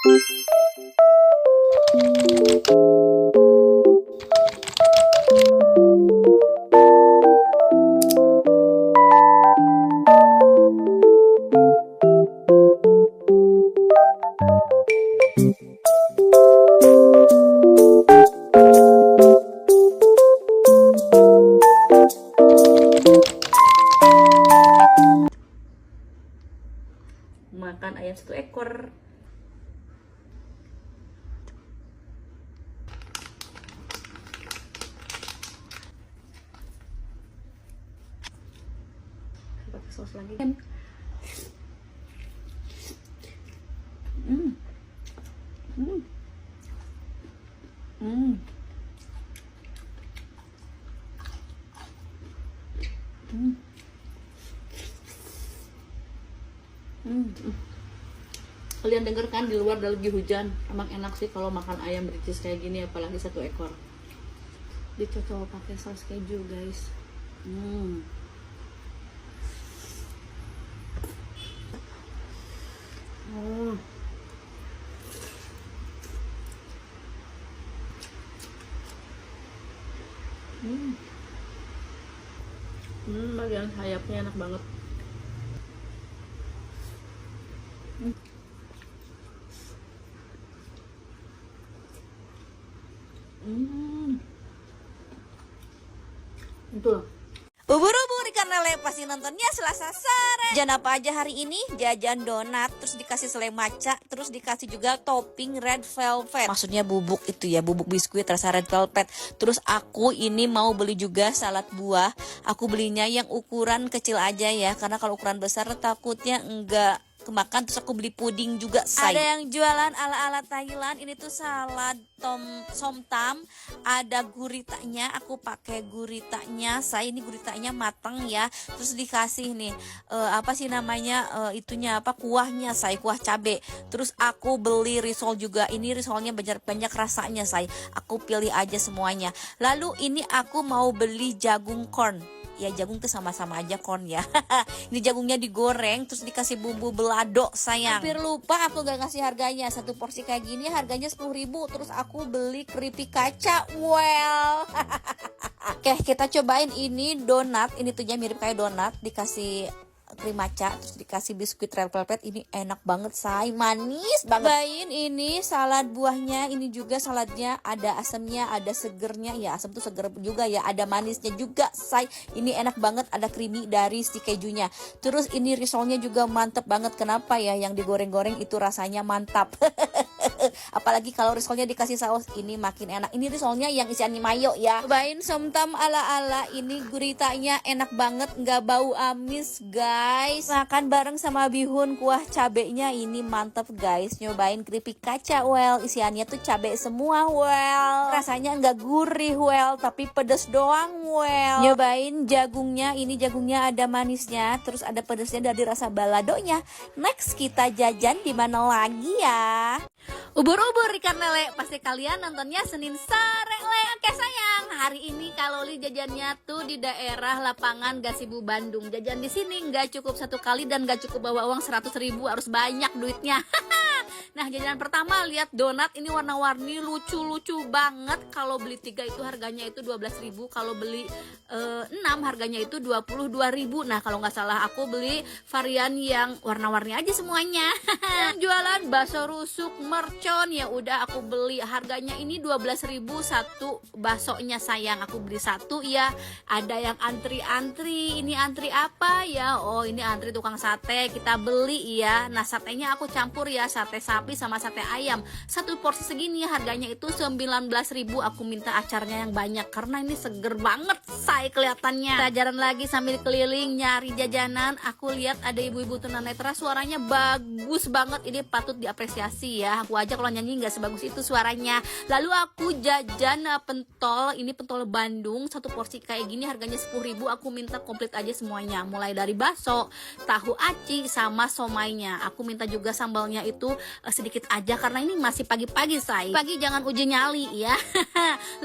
Makan ayam 1 ekor. Pakai saus lagi. Kalian denger kan, di luar udah lagi hujan. Emang enak sih kalau makan ayam bericis kayak gini, apalagi 1 ekor. Dicocol pakai saus keju, guys. Bagian sayapnya enak banget. Itu loh. Ubur-ubur ikan lele pasti nontonnya Selasa sore. Jajan apa aja hari ini? Jajan donat, terus dikasih selai maca, terus dikasih juga topping red velvet. Maksudnya bubuk itu ya, bubuk biskuit rasa red velvet. Terus aku ini mau beli juga salad buah. Aku belinya yang ukuran kecil aja ya, karena kalau ukuran besar takutnya enggak kemakan. Terus aku beli puding juga, say. Ada yang jualan ala-ala Thailand. Ini tuh salad somtam, ada guritanya. Aku pakai guritanya, saya ini guritanya matang ya. Terus dikasih nih apa sih namanya, itunya apa, kuahnya, saya kuah cabe. Terus aku beli risol juga. Ini risolnya banyak rasanya, saya. Aku pilih aja semuanya. Lalu ini aku mau beli jagung corn. Ya jagung tuh sama-sama aja corn ya. Ini jagungnya digoreng terus dikasih bumbu belado, sayang. Hampir lupa aku gak ngasih harganya. Satu porsi kayak gini harganya 10.000. Terus aku beli keripik kaca. Well. Oke, kita cobain ini donat. Ini tuhnya mirip kayak donat, dikasih krim maca, terus dikasih biskuit red velvet. Ini enak banget, say, manis banget. Cobain ini salad buahnya. Ini juga saladnya ada asamnya, ada segernya. Ya asam tuh seger juga ya, ada manisnya juga, say. Ini enak banget, ada creamy dari si kejunya. Terus ini risolnya juga mantep banget. Kenapa ya, yang digoreng-goreng itu rasanya mantap. Apalagi kalau risolnya dikasih saus, ini makin enak. Ini risolnya yang isiannya mayo ya. Cobain somtam ala-ala. Ini guritanya enak banget, nggak bau amis, guys. Makan bareng sama bihun kuah cabenya, ini mantep, guys. Nyobain keripik kaca, well, isiannya tuh cabe semua, well. Rasanya nggak gurih, well, tapi pedes doang, well. Nyobain jagungnya. Ini jagungnya ada manisnya, terus ada pedesnya dari rasa baladonya. Next kita jajan di mana lagi ya? Ubur-ubur ikan lele, pasti kalian nontonnya Senin sore, le. Oke sayang, hari ini Kaloli jajannya tuh di daerah lapangan Gasibu Bandung. Jajan di sini nggak cukup 1 kali dan nggak cukup bawa uang 100.000, harus banyak duitnya. Nah, jajanan pertama, lihat donat ini warna-warni, lucu-lucu banget. Kalau beli 3 itu harganya itu 12.000, kalau beli 6 harganya itu 22.000. Nah, kalau nggak salah aku beli varian yang warna-warni aja semuanya. Yang jualan bakso rusuk mercon, ya udah aku beli, harganya ini 12.000 satu baksonya, sayang. Aku beli 1 ya. Ada yang antri-antri. Ini antri apa ya? Oh, ini antri tukang sate. Kita beli ya. Nah, satenya aku campur ya, sate sapi sama sate ayam. 1 porsi segini harganya itu 19.000. Aku minta acarnya yang banyak karena ini seger banget, say, kelihatannya. Kita jalan lagi sambil keliling nyari jajanan. Aku lihat ada ibu-ibu tunanetra, suaranya bagus banget. Ini patut diapresiasi ya. Aku aja kalau nyanyi nggak sebagus itu suaranya. Lalu aku jajan ada pentol, ini pentol Bandung, satu porsi kayak gini harganya 10.000. Aku minta komplit aja semuanya, mulai dari bakso, tahu aci, sama somainya. Aku minta juga sambalnya itu sedikit aja karena ini masih pagi-pagi, say. Pagi jangan uji nyali ya.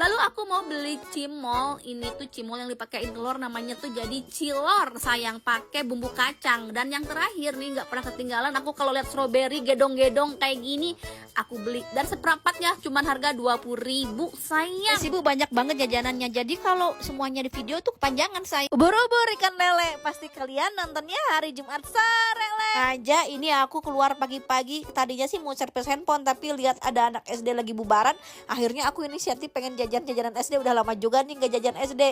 Lalu aku mau beli cimol. Ini tuh cimol yang dipakein telur, namanya tuh jadi cilor, sayang, pakai bumbu kacang. Dan yang terakhir nih, nggak pernah ketinggalan, aku kalau lihat strawberry gedong-gedong kayak gini aku beli. Dan seperempatnya cuman harga 20.000, sayang. Ibu banyak banget jajanannya, jadi kalau semuanya di video tuh kepanjangan, say. Ubur-ubur ikan lele, pasti kalian nontonnya hari Jumat sore le. Aja ini aku keluar pagi-pagi, tadinya sih mau servis handphone, tapi lihat ada anak SD lagi bubaran, akhirnya aku inisiatif pengen jajan-jajanan SD. Udah lama juga nih gak jajan SD.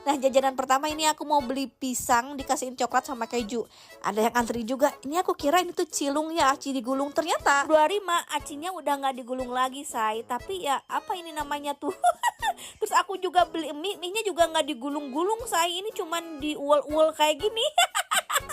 Nah, jajanan pertama ini aku mau beli pisang dikasihin coklat sama keju. Ada yang antri juga. Ini aku kira ini tuh cilung ya, aci digulung, ternyata 25 acinya udah nggak digulung lagi, say. Tapi ya apa ini namanya tuh. Terus aku juga beli mie-nya juga nggak digulung-gulung, say. Ini cuman diuel-uel kayak gini.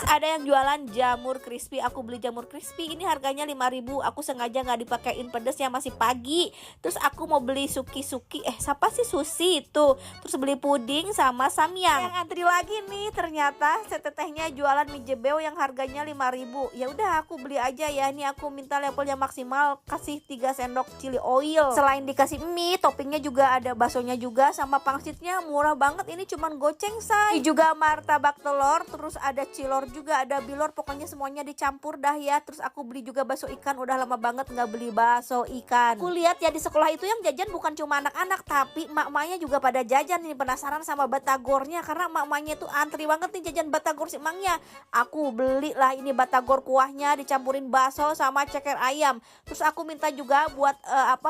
Ada yang jualan jamur crispy, aku beli jamur crispy, ini harganya 5.000. Aku sengaja nggak dipakein pedesnya, masih pagi. Terus aku mau beli suki-suki, siapa sih Susi itu. Terus beli puding sama samyang. Yang antri lagi nih, ternyata setetehnya jualan mie jebeo yang harganya 5.000. Ya udah aku beli aja ya. Ini aku minta levelnya maksimal, kasih 3 sendok chili oil. Selain dikasih mie, toppingnya juga ada baksonya juga sama pangsitnya, murah banget. Ini cuman goceng, say. Ini juga martabak telur, terus ada cilor juga, ada bilor, pokoknya semuanya dicampur dah ya. Terus aku beli juga bakso ikan, udah lama banget nggak beli bakso ikan. Aku lihat ya di sekolah itu yang jajan bukan cuma anak-anak, tapi emak-emaknya juga pada jajan. Ini penasaran sama batagornya karena emak-emaknya tuh antri banget nih jajan batagor si emangnya. Aku beli lah ini batagor, kuahnya dicampurin bakso sama ceker ayam. Terus aku minta juga buat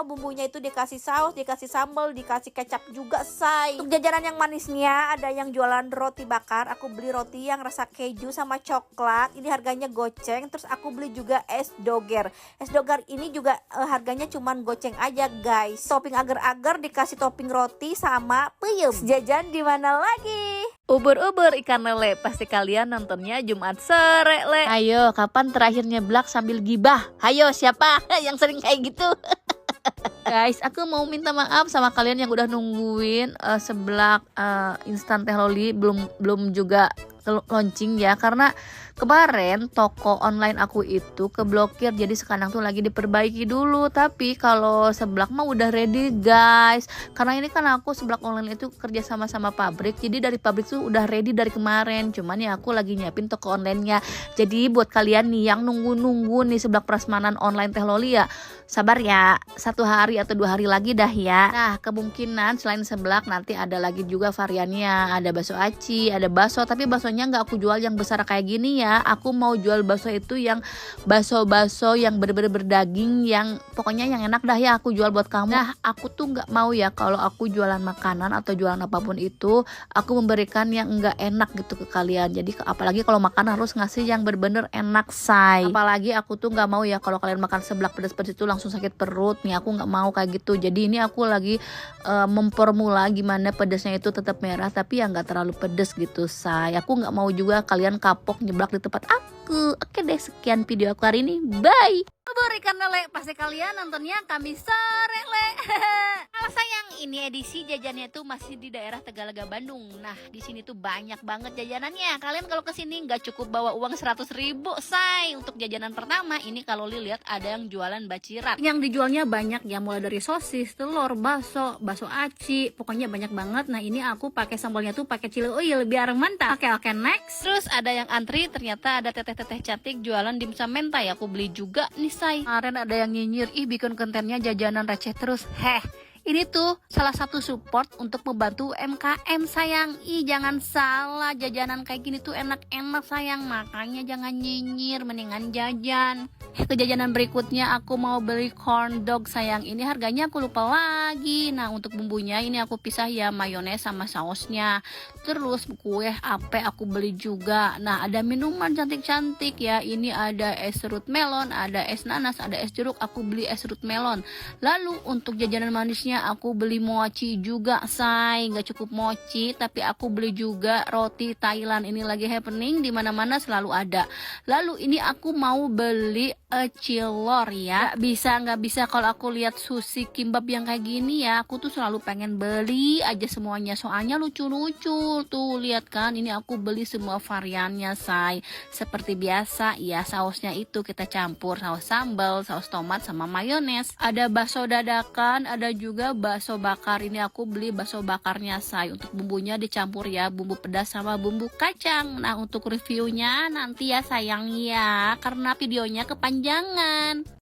bumbunya itu dikasih saus, dikasih sambal, dikasih kecap juga, say. Untuk jajanan yang manisnya ada yang jualan roti bakar. Aku beli roti yang rasa keju sama coklat, ini harganya goceng. Terus aku beli juga es doger. Es doger ini juga harganya cuman goceng aja, guys. Topping agar-agar dikasih topping roti sama peyem. Jajan di mana lagi? Ubur-ubur ikan lele, pasti kalian nontonnya Jumat sore le. Ayo, kapan terakhirnya nyeblak sambil gibah? Ayo, siapa yang sering kayak gitu? Guys, aku mau minta maaf sama kalian yang udah nungguin seblak instan teh loli belum juga launching ya, karena kemarin toko online aku itu keblokir, jadi sekarang tuh lagi diperbaiki dulu. Tapi kalau seblak mah udah ready, guys, karena ini kan aku seblak online itu kerja sama pabrik, jadi dari pabrik tuh udah ready dari kemarin. Cuman ya aku lagi nyiapin toko online-nya. Jadi buat kalian nih yang nunggu nih seblak prasmanan online teh loli ya, sabar ya, 1 hari atau 2 hari lagi dah ya. Nah, kemungkinan selain seblak nanti ada lagi juga variannya, ada bakso aci, ada bakso, tapi baksonya nggak aku jual yang besar kayak gini ya. Aku mau jual bakso itu yang bakso yang bener-bener berdaging, yang pokoknya yang enak dah ya, aku jual buat kamu. Nah, aku tuh nggak mau ya kalau aku jualan makanan atau jualan apapun itu aku memberikan yang nggak enak gitu ke kalian. Jadi apalagi kalau makan harus ngasih yang bener-bener enak, say. Apalagi aku tuh nggak mau ya kalau kalian makan seblak pedas-pedas itu langsung sakit perut nih, aku nggak mau kayak gitu. Jadi ini aku lagi memformula gimana pedasnya itu tetap merah tapi ya nggak terlalu pedes gitu, say. Aku nggak mau juga kalian kapok nyeblak di tempat aku. Oke deh, sekian video aku hari ini, bye. Ubur ikan lele, pasti kalian nontonnya Kamis sore le. Kalau sayang, ini edisi jajannya tuh masih di daerah Tegalaga, Bandung. Nah, di sini tuh banyak banget jajanannya. Kalian kalau kesini nggak cukup bawa uang 100.000, say. Untuk jajanan pertama ini kalau lihat ada yang jualan bacirat. Yang dijualnya banyak ya, mulai dari sosis, telur, bakso aci, pokoknya banyak banget. Nah, ini aku pakai sambalnya tuh pakai chili oil biar mantap. Oke, next. Terus ada yang antri, ternyata ada teteh-teteh cantik jualan dimsum mentai. Aku beli juga nih, say. Kemarin ada yang nyinyir, bikin kontennya jajanan receh terus. Ini tuh salah satu support untuk membantu UMKM, sayang. Jangan salah, jajanan kayak gini tuh enak-enak, sayang. Makanya jangan nyinyir, mendingan jajan. Ke jajanan berikutnya aku mau beli corn dog, sayang. Ini harganya aku lupa lagi. Nah, untuk bumbunya ini aku pisah ya, mayones sama sausnya. Terus kue ape aku beli juga. Nah, ada minuman cantik-cantik ya. Ini ada es serut melon, ada es nanas, ada es jeruk. Aku beli es serut melon. Lalu untuk jajanan manisnya aku beli mochi juga, say. Nggak cukup mochi, tapi aku beli juga roti Thailand. Ini lagi happening, di mana-mana selalu ada. Lalu ini aku mau beli cilor ya. Nggak bisa kalau aku lihat sushi kimbap yang kayak gini ya, aku tuh selalu pengen beli aja semuanya. Soalnya lucu-lucu tuh, lihat kan, ini aku beli semua variannya say. Seperti biasa ya, sausnya itu kita campur saus sambal, saus tomat sama mayones. Ada bakso dadakan, ada juga bakso bakar. Ini aku beli bakso bakarnya say. Untuk bumbunya dicampur ya, bumbu pedas sama bumbu kacang. Nah, untuk reviewnya nanti ya sayang ya, karena videonya kepanjangan.